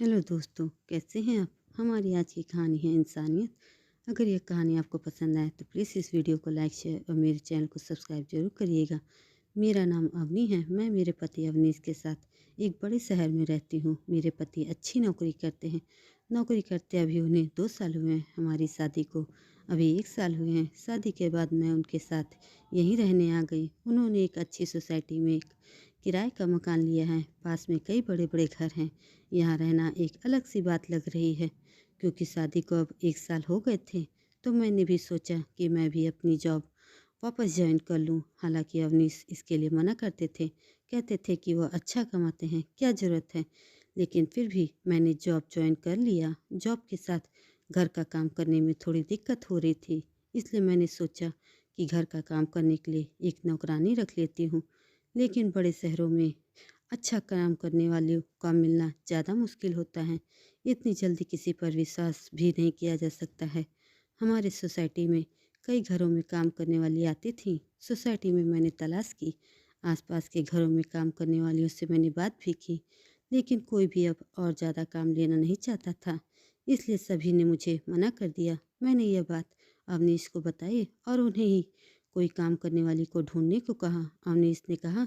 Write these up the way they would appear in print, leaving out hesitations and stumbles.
Hello दोस्तों, कैसे हैं आप? हमारी आज की कहानी है इंसानियत। अगर ये कहानी आपको पसंद आए तो प्लीज़ इस वीडियो को लाइक, शेयर और मेरे चैनल को सब्सक्राइब ज़रूर करिएगा। मेरा नाम अवनी है। मैं मेरे पति अवनीश के साथ एक बड़े शहर में रहती हूँ। मेरे पति अच्छी नौकरी करते हैं। नौकरी करते अभी उन्हें 2 साल हुए हैं। हमारी शादी को अभी 1 साल हुए हैं। शादी के बाद मैं उनके साथ यहीं रहने आ गई। उन्होंने एक अच्छी सोसाइटी में एक किराए का मकान लिया है। पास में कई बड़े-बड़े घर हैं। यहाँ रहना एक अलग सी बात लग रही है। क्योंकि शादी को अब 1 साल हो गए थे, तो मैंने भी सोचा कि मैं भी अपनी जॉब वापस ज्वाइन कर लूँ। हालांकि अवनीश इसके लिए मना करते थे, कहते थे कि वह अच्छा कमाते हैं, क्या ज़रूरत है। लेकिन फिर भी मैंने जॉब ज्वाइन कर लिया। जॉब के साथ घर का काम करने में थोड़ी दिक्कत हो रही थी, इसलिए मैंने सोचा कि घर का काम करने के लिए एक नौकरानी रख लेती हूँ। लेकिन बड़े शहरों में अच्छा काम करने वालों का मिलना ज़्यादा मुश्किल होता है। इतनी जल्दी किसी पर विश्वास भी नहीं किया जा सकता है। हमारे सोसाइटी में कई घरों में काम करने वाली आती थी। सोसाइटी में मैंने तलाश की। आसपास के घरों में काम करने वालियों से मैंने बात भी की, लेकिन कोई भी अब और ज़्यादा काम लेना नहीं चाहता था। इसलिए सभी ने मुझे मना कर दिया। मैंने यह बात अवनीश को बताई और उन्हें ही कोई काम करने वाली को ढूंढने को कहा। अवनीश ने कहा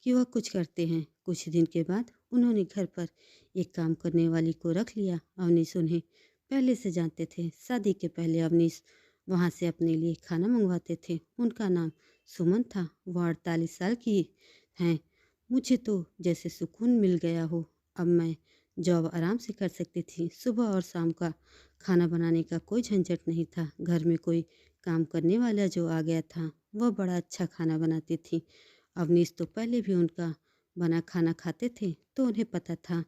कि वह कुछ करते हैं। कुछ दिन के बाद उन्होंने घर पर एक काम करने वाली को रख लिया। अवनीश उन्हें पहले से जानते थे। शादी के पहले अवनीश वहाँ से अपने लिए खाना मंगवाते थे। उनका नाम सुमन था। वह 48 साल की हैं। मुझे तो जैसे सुकून मिल गया हो। अब मैं जॉब आराम से कर सकती थी। सुबह और शाम का खाना बनाने का कोई झंझट नहीं था। घर में कोई काम करने वाला जो आ गया था, वह बड़ा अच्छा खाना बनाती थी। अवनीश तो पहले भी उनका बना खाना खाते थे, तो उन्हें पता था,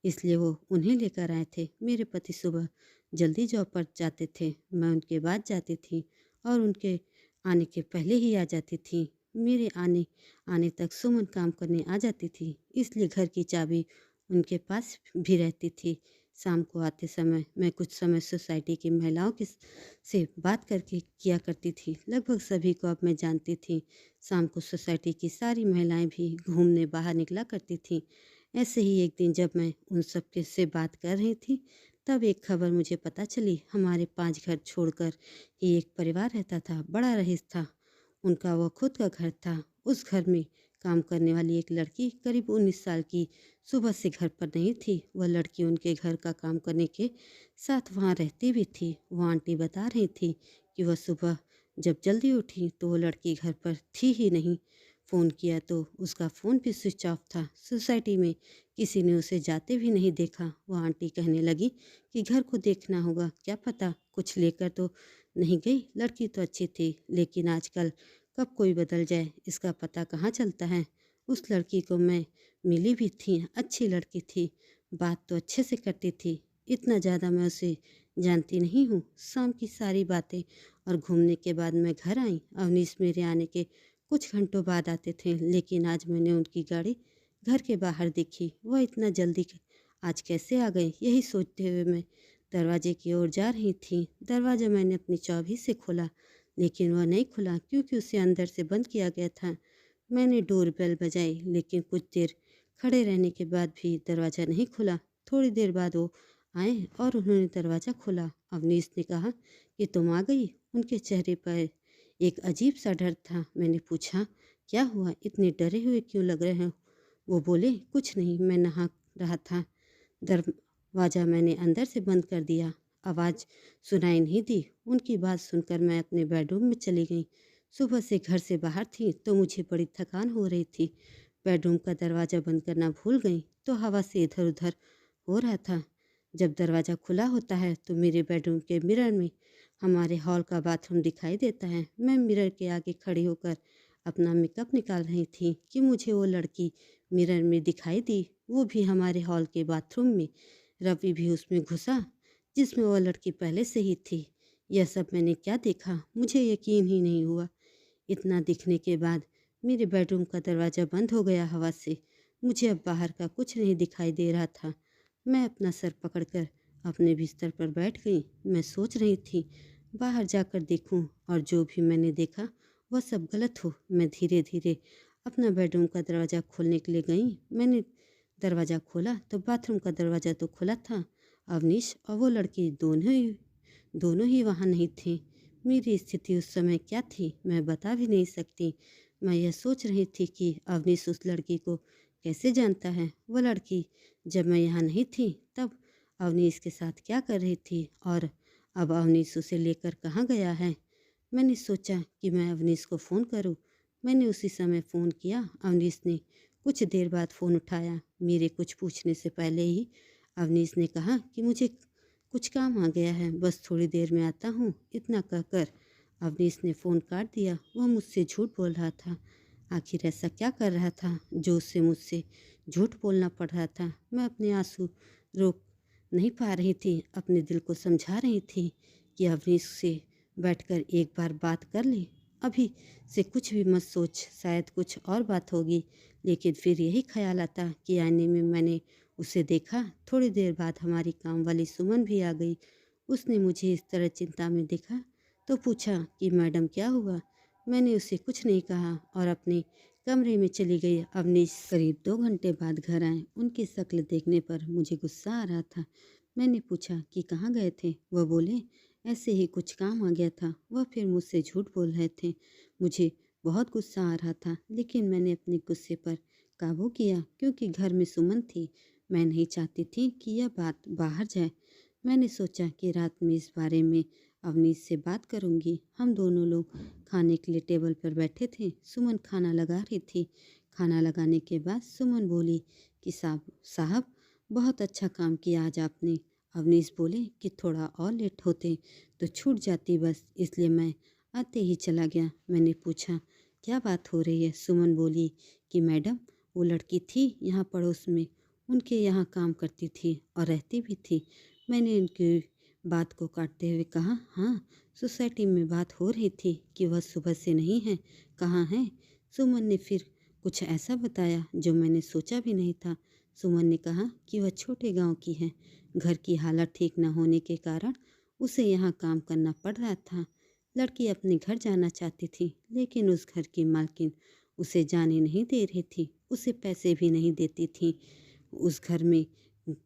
इसलिए वो उन्हें लेकर आए थे। मेरे पति सुबह जल्दी जॉब पर जाते थे। मैं उनके बाद जाती थी और उनके आने के पहले ही आ जाती थी। मेरे आने आने तक सुमन काम करने आ जाती थी, इसलिए घर की चाबी उनके पास भी रहती थी। शाम को आते समय मैं कुछ समय सोसाइटी की महिलाओं के से बात करके किया करती थी। लगभग सभी को अब मैं जानती थी। शाम को सोसाइटी की सारी महिलाएं भी घूमने बाहर निकला करती थीं। ऐसे ही एक दिन जब मैं उन सब के से बात कर रही थी, तब एक खबर मुझे पता चली। हमारे 5 घर छोड़कर ही एक परिवार रहता था। बड़ा रईस था। उनका वह खुद का घर था। उस घर में काम करने वाली एक लड़की करीब 19 साल की सुबह से घर पर नहीं थी। वह लड़की उनके घर का काम करने के साथ वहाँ रहती भी थी। वह आंटी बता रही थी कि वह सुबह जब जल्दी उठी तो वो लड़की घर पर थी ही नहीं। फ़ोन किया तो उसका फ़ोन भी स्विच ऑफ था। सोसाइटी में किसी ने उसे जाते भी नहीं देखा। वह आंटी कहने लगी कि घर को देखना होगा, क्या पता कुछ लेकर तो नहीं गई। लड़की तो अच्छी थी, लेकिन आजकल कब कोई बदल जाए इसका पता कहाँ चलता है। उस लड़की को मैं मिली भी थी। अच्छी लड़की थी, बात तो अच्छे से करती थी। इतना ज़्यादा मैं उसे जानती नहीं हूँ। शाम की सारी बातें और घूमने के बाद मैं घर आई। अवनीश मेरे आने के कुछ घंटों बाद आते थे, लेकिन आज मैंने उनकी गाड़ी घर के बाहर देखी। वह इतना जल्दी आज कैसे आ गए, यही सोचते हुए मैं दरवाजे की ओर जा रही थी। दरवाज़ा मैंने अपनी चाबी से खोला, लेकिन वह नहीं खुला क्योंकि उसे अंदर से बंद किया गया था। मैंने डोर बेल बजाई, लेकिन कुछ देर खड़े रहने के बाद भी दरवाज़ा नहीं खुला। थोड़ी देर बाद वो आए और उन्होंने दरवाज़ा खोला। अवनीश ने कहा कि तुम आ गई। उनके चेहरे पर एक अजीब सा डर था। मैंने पूछा, क्या हुआ, इतने डरे हुए क्यों लग रहे हैं? वो बोले, कुछ नहीं, मैं नहा रहा था। दरवाज़ा मैंने अंदर से बंद कर दिया। आवाज़ सुनाई नहीं दी। उनकी बात सुनकर मैं अपने बेडरूम में चली गई। सुबह से घर से बाहर थी तो मुझे बड़ी थकान हो रही थी। बेडरूम का दरवाज़ा बंद करना भूल गई तो हवा से इधर उधर हो रहा था। जब दरवाज़ा खुला होता है तो मेरे बेडरूम के मिरर में हमारे हॉल का बाथरूम दिखाई देता है। मैं मिरर के आगे खड़ी होकर अपना मेकअप निकाल रही थी कि मुझे वो लड़की मिरर में दिखाई दी, वो भी हमारे हॉल के बाथरूम में। रवि भी उसमें घुसा जिसमें वह लड़की पहले से ही थी। यह सब मैंने क्या देखा, मुझे यकीन ही नहीं हुआ। इतना दिखने के बाद मेरे बेडरूम का दरवाज़ा बंद हो गया हवा से। मुझे अब बाहर का कुछ नहीं दिखाई दे रहा था। मैं अपना सर पकड़कर अपने बिस्तर पर बैठ गई। मैं सोच रही थी बाहर जाकर देखूं और जो भी मैंने देखा वह सब गलत हो। मैं धीरे धीरे अपना बेडरूम का दरवाज़ा खोलने के लिए गई। मैंने दरवाज़ा खोला तो बाथरूम का दरवाज़ा तो खुला था। अवनीश और वो लड़की दोनों ही वहाँ नहीं थे। मेरी स्थिति उस समय क्या थी मैं बता भी नहीं सकती। मैं यह सोच रही थी कि अवनीश उस लड़की को कैसे जानता है। वह लड़की जब मैं यहाँ नहीं थी तब अवनीश के साथ क्या कर रही थी और अब अवनीश उसे लेकर कहाँ गया है। मैंने सोचा कि मैं अवनीश को फ़ोन करूँ। मैंने उसी समय फ़ोन किया। अवनीश ने कुछ देर बाद फ़ोन उठाया। मेरे कुछ पूछने से पहले ही अवनीश ने कहा कि मुझे कुछ काम आ गया है, बस थोड़ी देर में आता हूँ। इतना कहकर अवनीश ने फ़ोन काट दिया। वह मुझसे झूठ बोल रहा था। आखिर ऐसा क्या कर रहा था जो उससे मुझसे झूठ बोलना पड़ रहा था। मैं अपने आंसू रोक नहीं पा रही थी। अपने दिल को समझा रही थी कि अवनीश से बैठकर एक बार बात कर ले। अभी से कुछ भी मत सोच, शायद कुछ और बात होगी। लेकिन फिर यही ख्याल आता कि आईने में मैंने उसे देखा। थोड़ी देर बाद हमारी काम वाली सुमन भी आ गई। उसने मुझे इस तरह चिंता में देखा तो पूछा कि मैडम क्या हुआ। मैंने उसे कुछ नहीं कहा और अपने कमरे में चली गई। अवनीश करीब 2 घंटे बाद घर आए। उनकी शक्ल देखने पर मुझे गुस्सा आ रहा था। मैंने पूछा कि कहाँ गए थे। वह बोले ऐसे ही कुछ काम आ गया था। वह फिर मुझसे झूठ बोल रहे थे। मुझे बहुत गुस्सा आ रहा था लेकिन मैंने अपने गुस्से पर काबू किया क्योंकि घर में सुमन थी। मैं नहीं चाहती थी कि यह बात बाहर जाए। मैंने सोचा कि रात में इस बारे में अवनीश से बात करूंगी। हम दोनों लोग खाने के लिए टेबल पर बैठे थे। सुमन खाना लगा रही थी। खाना लगाने के बाद सुमन बोली कि साहब बहुत अच्छा काम किया आज आपने। अवनीश बोले कि थोड़ा और लेट होते तो छूट जाती बस, इसलिए मैं आते ही चला गया। मैंने पूछा क्या बात हो रही है। सुमन बोली कि मैडम वो लड़की थी यहाँ पड़ोस में, उनके यहाँ काम करती थी और रहती भी थी। मैंने उनकी बात को काटते हुए कहा हाँ, सोसाइटी में बात हो रही थी कि वह सुबह से नहीं है। कहाँ है। सुमन ने फिर कुछ ऐसा बताया जो मैंने सोचा भी नहीं था। सुमन ने कहा कि वह छोटे गांव की है। घर की हालत ठीक न होने के कारण उसे यहाँ काम करना पड़ रहा था। लड़की अपने घर जाना चाहती थी लेकिन उस घर की मालकिन उसे जाने नहीं दे रही थी। उसे पैसे भी नहीं देती थी। उस घर में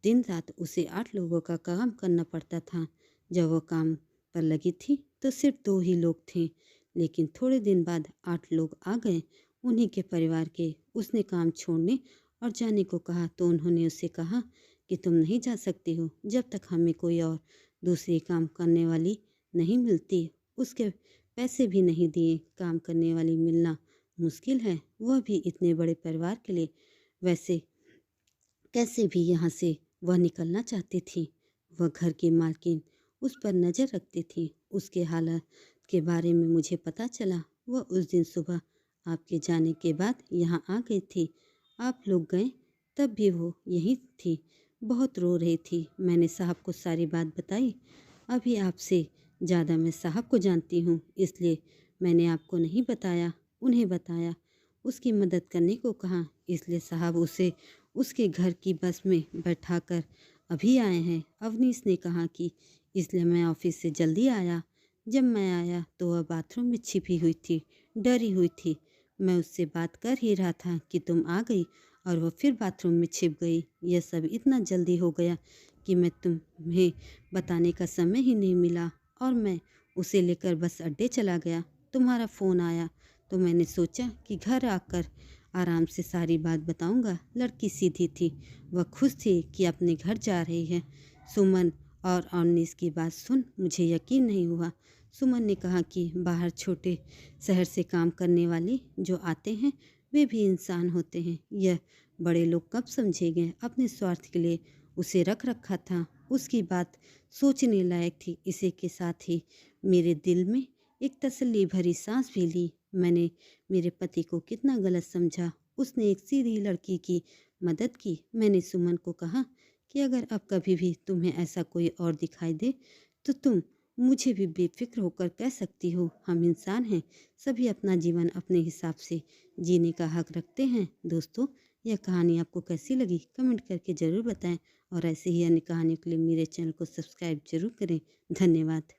दिन रात उसे 8 लोगों का काम करना पड़ता था। जब वो काम पर लगी थी तो सिर्फ 2 ही लोग थे लेकिन थोड़े दिन बाद 8 लोग आ गए। उन्हीं के परिवार के। उसने काम छोड़ने और जाने को कहा तो उन्होंने उसे कहा कि तुम नहीं जा सकती हो जब तक हमें कोई और दूसरी काम करने वाली नहीं मिलती। उसके पैसे भी नहीं दिए। काम करने वाली मिलना मुश्किल है, वह भी इतने बड़े परिवार के लिए। वैसे कैसे भी यहाँ से वह निकलना चाहती थी। वह घर की मालकिन उस पर नज़र रखती थी। उसके हालात के बारे में मुझे पता चला। वह उस दिन सुबह आपके जाने के बाद यहाँ आ गई थी। आप लोग गए तब भी वो यहीं थी। बहुत रो रही थी। मैंने साहब को सारी बात बताई। अभी आपसे ज़्यादा मैं साहब को जानती हूँ, इसलिए मैंने आपको नहीं बताया, उन्हें बताया। उसकी मदद करने को कहा, इसलिए साहब उसे उसके घर की बस में बैठाकर अभी आए हैं। अवनीश ने कहा कि इसलिए मैं ऑफिस से जल्दी आया। जब मैं आया तो वह बाथरूम में छिपी हुई थी, डरी हुई थी। मैं उससे बात कर ही रहा था कि तुम आ गई और वह फिर बाथरूम में छिप गई। यह सब इतना जल्दी हो गया कि मैं तुम्हें बताने का समय ही नहीं मिला और मैं उसे लेकर बस अड्डे चला गया। तुम्हारा फ़ोन आया तो मैंने सोचा कि घर आकर आराम से सारी बात बताऊंगा। लड़की सीधी थी। वह खुश थी कि अपने घर जा रही है। सुमन और अवनीश की बात सुन मुझे यकीन नहीं हुआ। सुमन ने कहा कि बाहर छोटे शहर से काम करने वाले जो आते हैं वे भी इंसान होते हैं। यह बड़े लोग कब समझेंगे। अपने स्वार्थ के लिए उसे रख रखा था। उसकी बात सोचने लायक थी। इसी के साथ ही मेरे दिल में एक तसल्ली भरी सांस भी ली। मैंने मेरे पति को कितना गलत समझा। उसने एक सीधी लड़की की मदद की। मैंने सुमन को कहा कि अगर अब कभी भी तुम्हें ऐसा कोई और दिखाई दे तो तुम मुझे भी बेफिक्र होकर कह सकती हो। हम इंसान हैं, सभी अपना जीवन अपने हिसाब से जीने का हक रखते हैं। दोस्तों, यह कहानी आपको कैसी लगी कमेंट करके ज़रूर बताएं और ऐसे ही अन्य कहानियों के लिए मेरे चैनल को सब्सक्राइब जरूर करें। धन्यवाद।